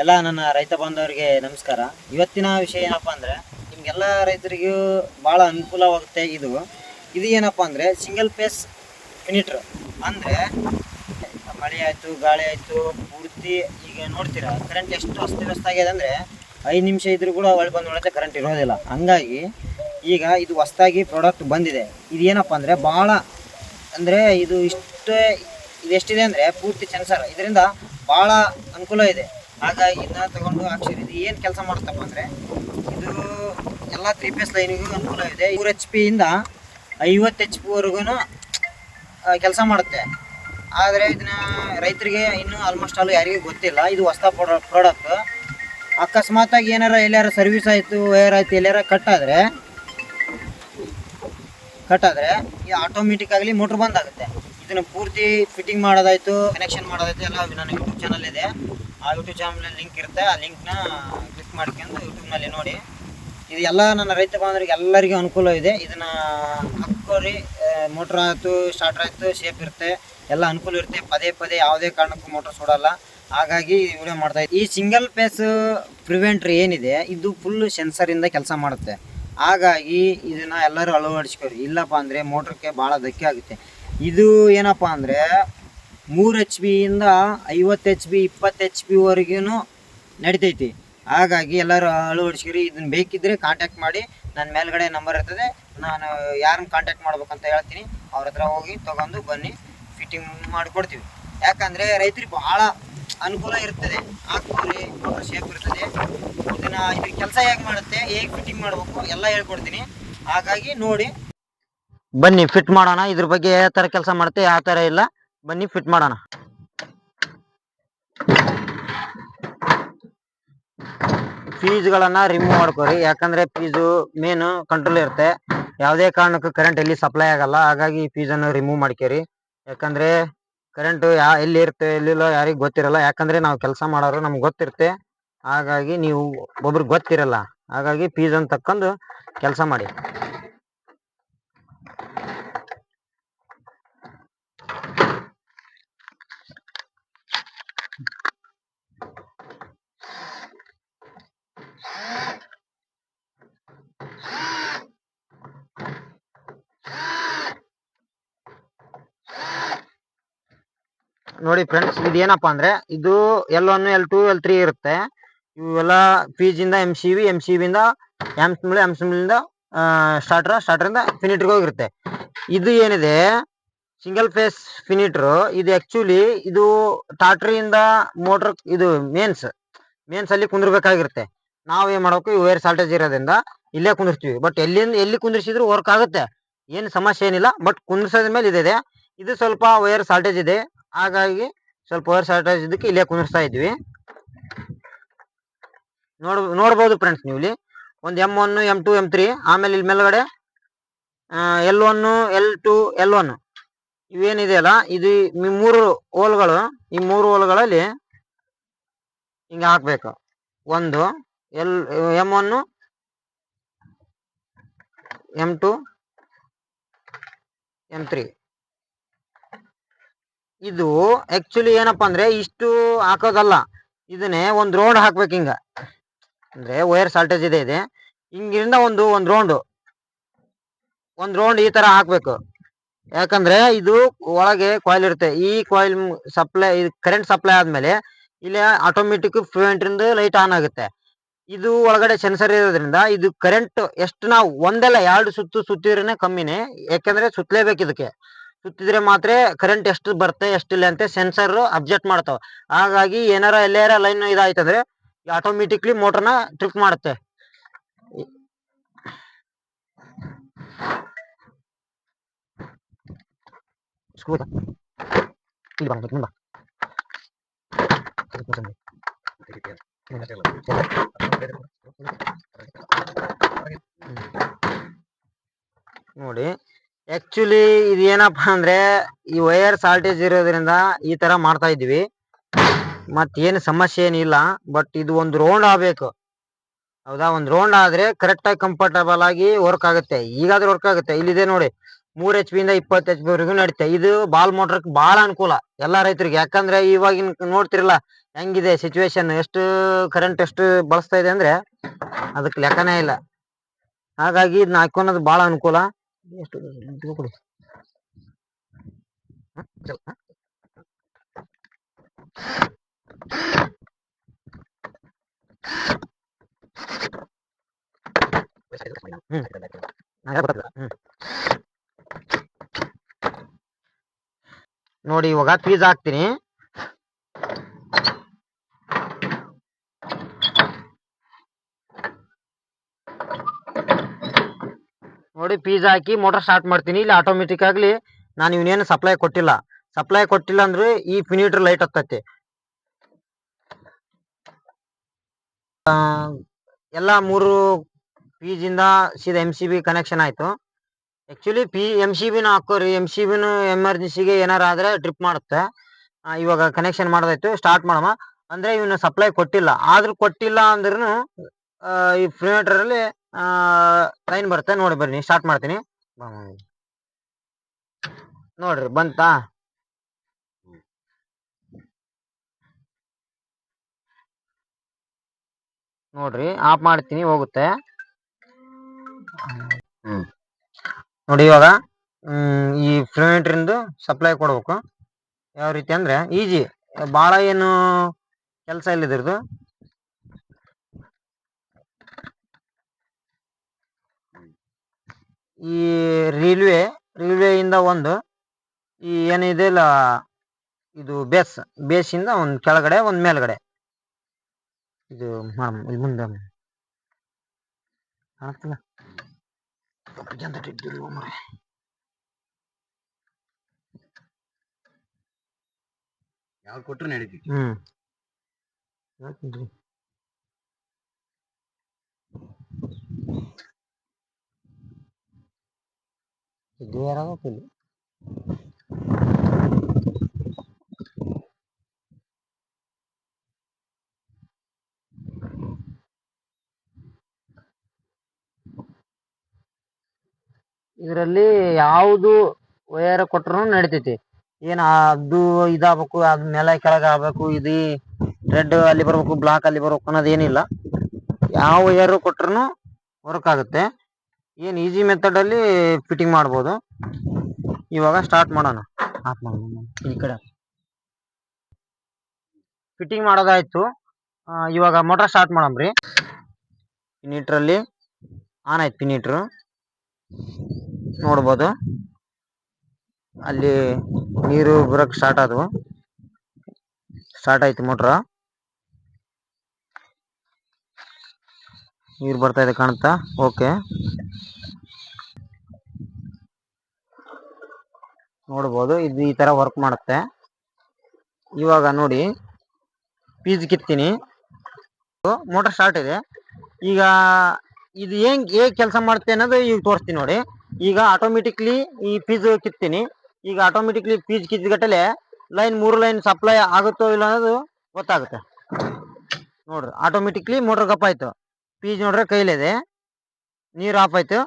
ಎಲ್ಲ ನನ್ನ ರೈತ ಬಾಂಧವರಿಗೆ ನಮಸ್ಕಾರ. ಇವತ್ತಿನ ವಿಷಯ ಏನಪ್ಪ ಅಂದರೆ ನಿಮಗೆಲ್ಲ ರೈತರಿಗೂ ಭಾಳ ಅನುಕೂಲವಾಗುತ್ತೆ. ಇದು ಏನಪ್ಪ ಅಂದರೆ ಸಿಂಗಲ್ ಫೇಸ್ ಫಿನಿಟ್ರ್. ಅಂದರೆ ಮಳೆ ಆಯಿತು, ಗಾಳಿ ಆಯಿತು, ಪೂರ್ತಿ ಈಗ ನೋಡ್ತೀರಾ ಕರೆಂಟ್ ಎಷ್ಟು ಅಸ್ತವ್ಯಸ್ತ ಆಗಿದೆ ಅಂದರೆ 5 ನಿಮಿಷ ಇದ್ರೂ ಕೂಡ ಒಳಗೆ ಬಂದು ನೋಡುತ್ತೆ, ಕರೆಂಟ್ ಇರೋದಿಲ್ಲ. ಹಂಗಾಗಿ ಈಗ ಇದು ಹೊಸ್ದಾಗಿ ಪ್ರಾಡಕ್ಟ್ ಬಂದಿದೆ. ಇದು ಏನಪ್ಪ ಅಂದರೆ ಭಾಳ ಅಂದರೆ ಇದು ಎಷ್ಟಿದೆ ಅಂದರೆ ಪೂರ್ತಿ ಸೆನ್ಸರ್. ಇದರಿಂದ ಭಾಳ ಅನುಕೂಲ ಇದೆ. ಹಾಗಾಗಿ ಇದನ್ನ ತಗೊಂಡು ಹಾಕ್ಸಿರಿ. ಇದು ಏನು ಕೆಲಸ ಮಾಡುತ್ತಪ್ಪ ಅಂದರೆ ಇದು ಎಲ್ಲ 3 ಫೇಸ್ ಲೈನಿಗೂ ಅನುಕೂಲ ಇದೆ. 3 HP ಇಂದ 50 HP ವರೆಗೂ ಕೆಲಸ ಮಾಡುತ್ತೆ. ಆದರೆ ಇದನ್ನ ರೈತರಿಗೆ ಇನ್ನೂ ಆಲ್ಮೋಸ್ಟ್ ಆಲ್ ಯಾರಿಗೂ ಗೊತ್ತಿಲ್ಲ. ಇದು ಹೊಸ ಪ್ರಾಡಕ್ಟ್. ಅಕಸ್ಮಾತಾಗಿ ಎಲ್ಲಾರ ಸರ್ವಿಸ್ ಆಯಿತು, ವೈರ್ ಆಯಿತು, ಎಲ್ಲಾರ ಕಟ್ಟಾದರೆ ಈ ಆಟೋಮೆಟಿಕ್ ಆಗಲಿ ಮೋಟ್ರ್ ಬಂದ್ ಆಗುತ್ತೆ. ಇದನ್ನು ಪೂರ್ತಿ ಫಿಟ್ಟಿಂಗ್ ಮಾಡೋದಾಯಿತು, ಕನೆಕ್ಷನ್ ಮಾಡೋದಾಯಿತು ಎಲ್ಲ ನನ್ನ ಯೂಟ್ಯೂಬ್ ಚಾನಲ್ ಇದೆ. ಆ ಯೂಟ್ಯೂಬ್ ಚಾನಲ್ ಲಿಂಕ್ ಇರುತ್ತೆ. ಆ ಲಿಂಕ್ನ ಕ್ಲಿಕ್ ಮಾಡ್ಕೊಂಡು ಯೂಟ್ಯೂಬ್ನಲ್ಲಿ ನೋಡಿ. ಇದು ಎಲ್ಲ ನನ್ನ ರೈತ ಬಾಂಧವರಿಗೆ ಎಲ್ಲರಿಗೂ ಅನುಕೂಲ ಇದೆ. ಇದನ್ನು ಹಾಕೋರಿ, ಮೋಟ್ರ್ ಆಯಿತು, ಸ್ಟಾರ್ಟರ್ ಆಯಿತು, ಸೇಫ್ ಇರುತ್ತೆ, ಎಲ್ಲ ಅನುಕೂಲ ಇರುತ್ತೆ. ಪದೇ ಯಾವುದೇ ಕಾರಣಕ್ಕೂ ಮೋಟ್ರ್ ಸುಡಲ್ಲ. ಹಾಗಾಗಿ ಈ ವಿಡಿಯೋ ಮಾಡ್ತಾಯಿದ್ದೆ. ಈ ಸಿಂಗಲ್ ಫೇಸ್ ಪ್ರಿವೆಂಟ್ರ್ ಏನಿದೆ ಇದು ಫುಲ್ ಸೆನ್ಸರಿಂದ ಕೆಲಸ ಮಾಡುತ್ತೆ. ಹಾಗಾಗಿ ಇದನ್ನು ಎಲ್ಲರೂ ಅಳವಡಿಸ್ಕೊರಿ. ಇಲ್ಲಪ್ಪ ಅಂದರೆ ಮೋಟ್ರಕ್ಕೆ ಭಾಳ ಧಕ್ಕೆ ಆಗುತ್ತೆ. ಇದು ಏನಪ್ಪ ಅಂದರೆ 3 HP ಇಂದ 50 HP 20 HP ವರೆಗೂ ನಡಿತೈತಿ. ಹಾಗಾಗಿ ಎಲ್ಲರೂ ಅಳವಡಿಸ್ಕೊರಿ. ಇದನ್ನು ಬೇಕಿದ್ದರೆ ಕಾಂಟ್ಯಾಕ್ಟ್ ಮಾಡಿ. ನನ್ನ ಮೇಲ್ಗಡೆ ನಂಬರ್ ಇರ್ತದೆ. ನಾನು ಯಾರನ್ನ ಕಾಂಟ್ಯಾಕ್ಟ್ ಮಾಡ್ಬೇಕಂತ ಹೇಳ್ತೀನಿ. ಅವ್ರ ಹತ್ರ ಹೋಗಿ ತೊಗೊಂಡು ಬನ್ನಿ, ಫಿಟ್ಟಿಂಗ್ ಮಾಡಿಕೊಡ್ತೀವಿ. ಯಾಕಂದರೆ ರೈತರಿಗೆ ಭಾಳ ಅನುಕೂಲ ಇರ್ತದೆ. ಹಾಕ್ಕೋರಿ, ಮೋಟ್ರ್ ಸೇಫ್ ಇರ್ತದೆ. ಇದ್ರ ಕೆಲಸ ಹೇಗೆ ಮಾಡುತ್ತೆ, ಹೇಗೆ ಫಿಟ್ಟಿಂಗ್ ಮಾಡಬೇಕು ಎಲ್ಲ ಹೇಳ್ಕೊಡ್ತೀನಿ. ಹಾಗಾಗಿ ನೋಡಿ, ಬನ್ನಿ ಫಿಟ್ ಮಾಡೋಣ. ಇದ್ರ ಬಗ್ಗೆ ಯಾವ ಥರ ಕೆಲಸ ಮಾಡುತ್ತೆ, ಯಾವ ಥರ ಇಲ್ಲ, ಬನ್ನಿ ಫಿಟ್ ಮಾಡೋಣ. ಫೀಸ್ಗಳನ್ನು ರಿಮೂವ್ ಮಾಡ್ಕೋರಿ. ಯಾಕಂದರೆ ಫೀಸು ಮೇನು ಕಂಟ್ರೋಲ್ ಇರುತ್ತೆ. ಯಾವುದೇ ಕಾರಣಕ್ಕೂ ಕರೆಂಟ್ ಎಲ್ಲಿ ಸಪ್ಲೈ ಆಗಲ್ಲ. ಹಾಗಾಗಿ ಈ ಫೀಸನ್ನು ರಿಮೂವ್ ಮಾಡ್ಕೋರಿ. ಯಾಕಂದರೆ ಕರೆಂಟು ಎಲ್ಲಿ ಇರುತ್ತೆ ಎಲ್ಲಿಲ್ಲ ಯಾರಿಗೆ ಗೊತ್ತಿರಲ್ಲ. ಯಾಕಂದರೆ ನಾವು ಕೆಲಸ ಮಾಡೋರು ನಮ್ಗೆ ಗೊತ್ತಿರುತ್ತೆ. ಹಾಗಾಗಿ ನೀವು ಒಬ್ರಿಗೆ ಗೊತ್ತಿರಲ್ಲ. ಹಾಗಾಗಿ ಫೀಸನ್ನು ತಕ್ಕೊಂಡು ಕೆಲಸ ಮಾಡಿ. ನೋಡಿ ಫ್ರೆಂಡ್ಸ್, ಇದು ಏನಪ್ಪ ಅಂದರೆ ಇದು L1 L2 L3 ಇರುತ್ತೆ. ಇವೆಲ್ಲ ಫೀಜಿಂದ MCV, MCBಯಿಂದ MCBಯಿಂದ ಸ್ಟಾರ್ಟರಿಂದ ಫಿನಿಟ್ರಿಗೆ ಹೋಗಿರುತ್ತೆ. ಇದು ಏನಿದೆ ಸಿಂಗಲ್ ಫೇಸ್ ಫಿನಿಟ್ರು, ಇದು ಆ್ಯಕ್ಚುಲಿ ಇದು ಟಾಟ್ರಿಯಿಂದ ಮೋಟ್ರ್ ಇದು ಮೇನ್ಸ್ ಅಲ್ಲಿ ಕುಂದಿರ್ಬೇಕಾಗಿರುತ್ತೆ. ನಾವು ಏನು ಮಾಡಬೇಕು, ಈ ವೈರ್ ಶಾರ್ಟೇಜ್ ಇರೋದ್ರಿಂದ ಇಲ್ಲೇ ಕುಂದಿರ್ತೀವಿ. ಬಟ್ ಎಲ್ಲಿ ಕುಂದಿರ್ಸಿದ್ರು ವರ್ಕ್ ಆಗುತ್ತೆ, ಏನು ಸಮಸ್ಯೆ ಏನಿಲ್ಲ. ಬಟ್ ಕುಂದಿರ್ಸೋದ ಮೇಲೆ ಇದೆ. ಇದು ಸ್ವಲ್ಪ ವೈರ್ ಶಾರ್ಟೇಜ್ ಇದೆ. ಹಾಗಾಗಿ ಸ್ವಲ್ಪ ವೈರ್ ಶಾರ್ಟೇಜ್ ಇದಕ್ಕೆ ಇಲ್ಲೇ ಕುಂದಿರ್ಸ್ತಾ ಇದ್ವಿ. ನೋಡ್ಬೋದು ಫ್ರೆಂಡ್ಸ್ ನೀವು ಇಲ್ಲಿ ಒಂದು M1 M2 M3, ಆಮೇಲೆ ಇಲ್ಲಿ ಮೇಲ್ಗಡೆ L1 L2 L1 ಇವೇನಿದೆಯಲ್ಲ, ಇದು 3 ಹೋಲ್ಗಳು. ಈ 3 ಹೋಲ್ಗಳಲ್ಲಿ ಹಿಂಗೆ ಹಾಕ್ಬೇಕು. ಒಂದು M1 M2 M3. ಇದು ಆ್ಯಕ್ಚುಲಿ ಏನಪ್ಪ ಅಂದರೆ ಇಷ್ಟು ಹಾಕೋದಲ್ಲ, ಇದನ್ನೇ ಒಂದು ರೌಂಡ್ ಹಾಕ್ಬೇಕು. ಹಿಂಗೆ ಅಂದರೆ ವೈರ್ ಶಾರ್ಟೇಜ್ ಇದೆ. ಹಿಂಗಿಂದ ಒಂದು ರೌಂಡ್ ಈ ಥರ ಹಾಕಬೇಕು. ಯಾಕಂದರೆ ಇದು ಒಳಗೆ ಕಾಯಿಲ್ ಇರುತ್ತೆ. ಈ ಕಾಯಿಲ್ ಕರೆಂಟ್ ಸಪ್ಲೈ ಆದಮೇಲೆ ಇಲ್ಲಿ ಆಟೋಮೆಟಿಕ್ ಪ್ರಿವೆಂಟ್ರಿಂದ ಲೈಟ್ ಆನ್ ಆಗುತ್ತೆ. ಇದು ಒಳಗಡೆ ಸೆನ್ಸರ್ ಇರೋದ್ರಿಂದ ಇದು ಕರೆಂಟ್ ಎಷ್ಟು ನಾವು ಒಂದಲ್ಲ 2 ಸುತ್ತು ಸುತ್ತಿದ್ರೇ ಕಮ್ಮಿನೇ. ಯಾಕಂದರೆ ಸುತ್ತಲೇಬೇಕು. ಇದಕ್ಕೆ ಸುತ್ತಿದ್ರೆ ಮಾತ್ರ ಕರೆಂಟ್ ಎಷ್ಟು ಬರುತ್ತೆ ಎಷ್ಟಿಲ್ಲ ಅಂತ ಸೆನ್ಸರ್ ಅಬ್ಜೆಕ್ಟ್ ಮಾಡ್ತಾವೆ. ಹಾಗಾಗಿ ಎಲ್ಲಾರ ಲೈನ್ ಇದಾಯ್ತಂದ್ರೆ ಆಟೋಮೆಟಿಕ್ಲಿ ಮೋಟರ್ನ ಟ್ರಿಪ್ ಮಾಡುತ್ತೆ. ನೋಡಿ, ಆ್ಯಕ್ಚುಲಿ ಇದು ಏನಪ್ಪ ಅಂದರೆ ಈ ವೈರ್ ಶಾರ್ಟೇಜ್ ಇರೋದ್ರಿಂದ ಈ ಥರ ಮಾಡ್ತಾ ಇದ್ವಿ. ಮತ್ತೇನು ಸಮಸ್ಯೆ ಏನಿಲ್ಲ. ಬಟ್ ಇದು ಒಂದು ರೌಂಡ್ ಆಗಬೇಕು. ಹೌದಾ, ಒಂದು ರೌಂಡ್ ಆದರೆ ಕರೆಕ್ಟಾಗಿ ಕಂಫರ್ಟಬಲ್ ಆಗಿ ವರ್ಕ್ ಆಗುತ್ತೆ. ಈಗಾದ್ರೂ ವರ್ಕ್ ಆಗುತ್ತೆ. ಇಲ್ಲಿದೆ ನೋಡಿ, 3 HP ಇಂದ 20 HP ವರೆಗೂ ನಡೀತೆ. ಇದು ಬಾಲ್ ಮೋಟ್ರಕ್ಕೆ ಭಾಳ ಅನುಕೂಲ ಎಲ್ಲ ರೈತರಿಗೆ. ಯಾಕಂದರೆ ಇವಾಗಿನ ನೋಡ್ತಿರಲ್ಲ ಹೆಂಗಿದೆ ಸಿಚುವೇಶನ್, ಎಷ್ಟು ಕರೆಂಟ್ ಎಷ್ಟು ಬಳಸ್ತಾ ಇದೆ ಅಂದ್ರೆ ಅದಕ್ಕೆ ಲೆಕ್ಕನೇ ಇಲ್ಲ. ಹಾಗಾಗಿ ಇದನ್ನ ಹಾಕೋಣದು ಬಹಳ ಅನುಕೂಲ. ಎಷ್ಟು ಕೊಡಿ ನೋಡಿ ಇವಾಗ ಪೀಸ್ ಹಾಕ್ತೀನಿ. ನೋಡಿ ಪೀಸ್ ಹಾಕಿ ಮೋಟರ್ ಸ್ಟಾರ್ಟ್ ಮಾಡ್ತೀನಿ. ಇಲ್ಲಿ ಆಟೋಮೆಟಿಕ್ ಆಗ್ಲಿ ನಾನು ಇವನೇನು ಸಪ್ಲೈ ಕೊಟ್ಟಿಲ್ಲ ಅಂದ್ರೆ ಈ ಫಿನಿಟರ್ ಲೈಟ್ ಹತ್ತೈತಿ. ಎಲ್ಲ 3 ಪೀಸ್ ಇಂದ ಸೀದಾ MCB ಕನೆಕ್ಷನ್ ಆಯ್ತು. ಆಕ್ಚುಲಿ MCB ಹಾಕೋರಿ, MCB ಎಮರ್ಜೆನ್ಸಿಗೆ ಏನಾರ ಆದ್ರೆ ಟ್ರಿಪ್ ಮಾಡುತ್ತೆ. ಇವಾಗ ಕನೆಕ್ಷನ್ ಮಾಡೋದಾಯ್ತು, ಸ್ಟಾರ್ಟ್ ಮಾಡಮ್ಮ. ಅಂದ್ರೆ ಇವನು ಸಪ್ಲೈ ಕೊಟ್ಟಿಲ್ಲ, ಆದ್ರೂ ಕೊಟ್ಟಿಲ್ಲ ಅಂದ್ರೂ ಈ ಫಿನಿಟರ್ ಅಲ್ಲಿ ಲೈನ್ ಬರುತ್ತೆ. ನೋಡಿ ಬರ್ರಿ ಸ್ಟಾರ್ಟ್ ಮಾಡ್ತೀನಿ. ನೋಡ್ರಿ ಬಂತಾ, ನೋಡ್ರಿ ಆಫ್ ಮಾಡ್ತೀನಿ, ಹೋಗುತ್ತೆ. ನೋಡಿ ಇವಾಗ ಈ ಫಿನಿಟರ್ ಸಪ್ಲೈ ಕೊಡ್ಬೇಕು. ಯಾವ ರೀತಿ ಅಂದ್ರೆ ಈಜಿ, ಬಾಳ ಏನು ಕೆಲಸ ಇಲ್ಲ ಇದ್ರದ್ದು. ಈ ರೈಲ್ವೆ ಇಂದ ಒಂದು ಈ ಏನಿದೆ ಇಲ್ಲ, ಇದು ಬೇಸ್ ಇಂದ ಒಂದ್ ಕೆಳಗಡೆ ಒಂದ್ ಮೇಲ್ಗಡೆ ಇದು ಮುಂದೆ ಕಾಣಿಸ್ತಲ್ಲ, ಯಾವ ಕೊಟ್ರು ನಡೀತಿ. ಇದು ಯಾರಾಗತ್ತಿಲ್ಲ. ಇದರಲ್ಲಿ ಯಾವುದು ವೈರ್ ಕೊಟ್ರು ನಡಿತೈತಿ. ಏನ್ ಅದು ಇದಾಗಬೇಕು, ಅದ್ ನೆಲ ಕೆಳಗ ಆಗ್ಬೇಕು, ಇದು ರೆಡ್ ಅಲ್ಲಿ ಬರ್ಬೇಕು, ಬ್ಲಾಕ್ ಅಲ್ಲಿ ಬರ್ಬೇಕು ಅನ್ನೋದೇನಿಲ್ಲ. ಯಾವ ವೈರ್ ಕೊಟ್ರು ವರ್ಕ್ ಆಗುತ್ತೆ. ಏನ್ ಈಸಿ ಮೆಥಡ್ ಅಲ್ಲಿ ಫಿಟ್ಟಿಂಗ್ ಮಾಡ್ಬೋದು. ಇವಾಗ ಸ್ಟಾರ್ಟ್ ಮಾಡೋಣ. ಈ ಕಡೆ ಫಿಟ್ಟಿಂಗ್ ಮಾಡೋದಾಯ್ತು. ಇವಾಗ ಮೋಟರ್ ಸ್ಟಾರ್ಟ್ ಮಾಡಮ್ರಿ. ಫಿನಿಟರ್ ಅಲ್ಲಿ ಆನ್ ಆಯ್ತು. ಫಿನಿಟರ್ ನೋಡ್ಬೋದು, ಅಲ್ಲಿ ನೀರು ಬರಕ್ ಸ್ಟಾರ್ಟ್ ಆದವು. ಸ್ಟಾರ್ಟ್ ಆಯ್ತು ಮೋಟ್ರ, ನೀರು ಬರ್ತಾ ಇದೆ ಕಾಣುತ್ತಾ. ಓಕೆ, ನೋಡ್ಬೋದು ಇದು ಈ ತರ ವರ್ಕ್ ಮಾಡುತ್ತೆ. ಇವಾಗ ನೋಡಿ ಪೀಸ್ ಕಿತ್ತೀನಿ, ಮೋಟರ್ ಸ್ಟಾರ್ಟ್ ಇದೆ. ಈಗ ಇದು ಹೇಗೆ ಕೆಲಸ ಮಾಡುತ್ತೆ ಅನ್ನೋದು ಈಗ ತೋರಿಸ್ತೀನಿ ನೋಡಿ. ಈಗ ಆಟೋಮೆಟಿಕ್ಲಿ ಈ ಪೀಸ್ ಕಿತ್ತೀನಿ. ಈಗ ಆಟೋಮೆಟಿಕ್ಲಿ ಪೀಸ್ ಕಿತ್ಗಟ್ಟಲೆ ಲೈನ್ 3 ಲೈನ್ ಸಪ್ಲೈ ಆಗುತ್ತೋ ಇಲ್ಲ ಅನ್ನೋದು ಗೊತ್ತಾಗುತ್ತೆ. ನೋಡ್ರಿ ಆಟೋಮೆಟಿಕ್ಲಿ ಮೋಟರ್ ಗಪ್ ಆಯ್ತು. ಪೀಸ್ ನೋಡ್ರೆ ಕೈಲಿದೆ, ನೀರು ಆಫ್ ಆಯ್ತು,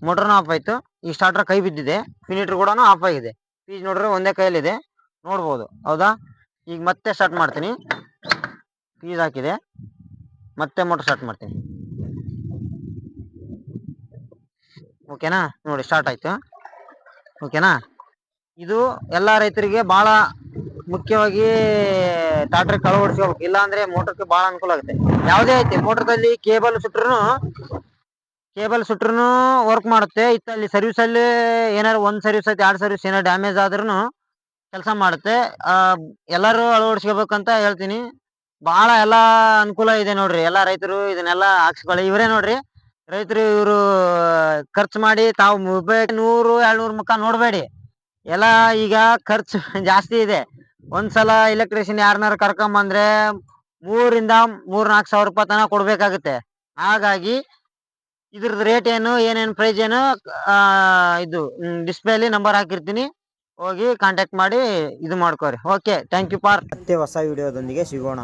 ಮೋಟರ್ನು ಆಫ್ ಆಯ್ತು. ಈ ಸ್ಟಾರ್ಟರ್ ಕೈ ಬಿದ್ದಿದೆ, ಫಿನಿಟರ್ ಕೂಡ ಆಫ್ ಆಗಿದೆ. ಪೀಸ್ ನೋಡ್ರೆ ಒಂದೇ ಕೈಲಿದೆ, ನೋಡ್ಬೋದು ಹೌದಾ. ಈಗ ಮತ್ತೆ ಸ್ಟಾರ್ಟ್ ಮಾಡ್ತೀನಿ. ಪೀಸ್ ಹಾಕಿದೆ, ಮತ್ತೆ ಮೋಟರ್ ಸ್ಟಾರ್ಟ್ ಮಾಡ್ತೀನಿ. ಓಕೆನಾ, ನೋಡಿ ಸ್ಟಾರ್ಟ್ ಆಯ್ತು. ಓಕೆನಾ, ಇದು ಎಲ್ಲಾ ರೈತರಿಗೆ ಬಹಳ ಮುಖ್ಯವಾಗಿ ಟ್ರಾಕ್ಟರ್ ಅಳವಡಿಸ್ಕೋಬೇಕು. ಇಲ್ಲ ಅಂದ್ರೆ ಮೋಟರ್ಗೆ ಬಹಳ ಅನುಕೂಲ ಆಗುತ್ತೆ. ಯಾವುದೇ ಐತಿ ಮೋಟರ್ದಲ್ಲಿ ಕೇಬಲ್ ಸುಟ್ರು ವರ್ಕ್ ಮಾಡುತ್ತೆ. ಇತ್ತಲ್ಲಿ ಸರ್ವಿಸ್ ಅಲ್ಲಿ ಏನಾರು ಒಂದ್ ಸರ್ವಿಸ್ ಐತಿ, 2 ಸರ್ವಿಸ್ ಏನಾರು ಡ್ಯಾಮೇಜ್ ಆದ್ರೂ ಕೆಲಸ ಮಾಡುತ್ತೆ. ಎಲ್ಲರೂ ಅಳವಡಿಸ್ಕೋಬೇಕಂತ ಹೇಳ್ತೀನಿ. ಬಹಳ ಎಲ್ಲಾ ಅನುಕೂಲ ಇದೆ ನೋಡ್ರಿ. ಎಲ್ಲಾ ರೈತರು ಇದನ್ನೆಲ್ಲಾ ಹಾಕ್ಸ್ಕೊಳ್ಳಿ. ಇವರೇ ನೋಡ್ರಿ ರೈತರು, ಇವರು ಖರ್ಚು ಮಾಡಿ ತಾವು 100-200 ಮುಖ ನೋಡ್ಬೇಡಿ. ಎಲ್ಲ ಈಗ ಖರ್ಚು ಜಾಸ್ತಿ ಇದೆ. ಒಂದ್ಸಲ ಎಲೆಕ್ಟ್ರಿಷಿಯನ್ ಯಾರನ್ನಾರು ಕರ್ಕೊಂಬಂದ್ರೆ 3,000-4,000 ಸಾವಿರ ರೂಪಾಯಿ ತನಕ ಕೊಡ್ಬೇಕಾಗುತ್ತೆ. ಹಾಗಾಗಿ ಇದ್ರದ್ದು ರೇಟ್ ಏನೇನು ಪ್ರೈಸ್ ಇದು ಡಿಸ್ಪ್ಲೇ ಅಲ್ಲಿ ನಂಬರ್ ಹಾಕಿರ್ತೀನಿ, ಹೋಗಿ ಕಾಂಟ್ಯಾಕ್ಟ್ ಮಾಡಿ ಇದು ಮಾಡ್ಕೋರಿ. Okay, thank you for. ಮತ್ತೆ ಹೊಸ ವಿಡಿಯೋದೊಂದಿಗೆ ಸಿಗೋಣ.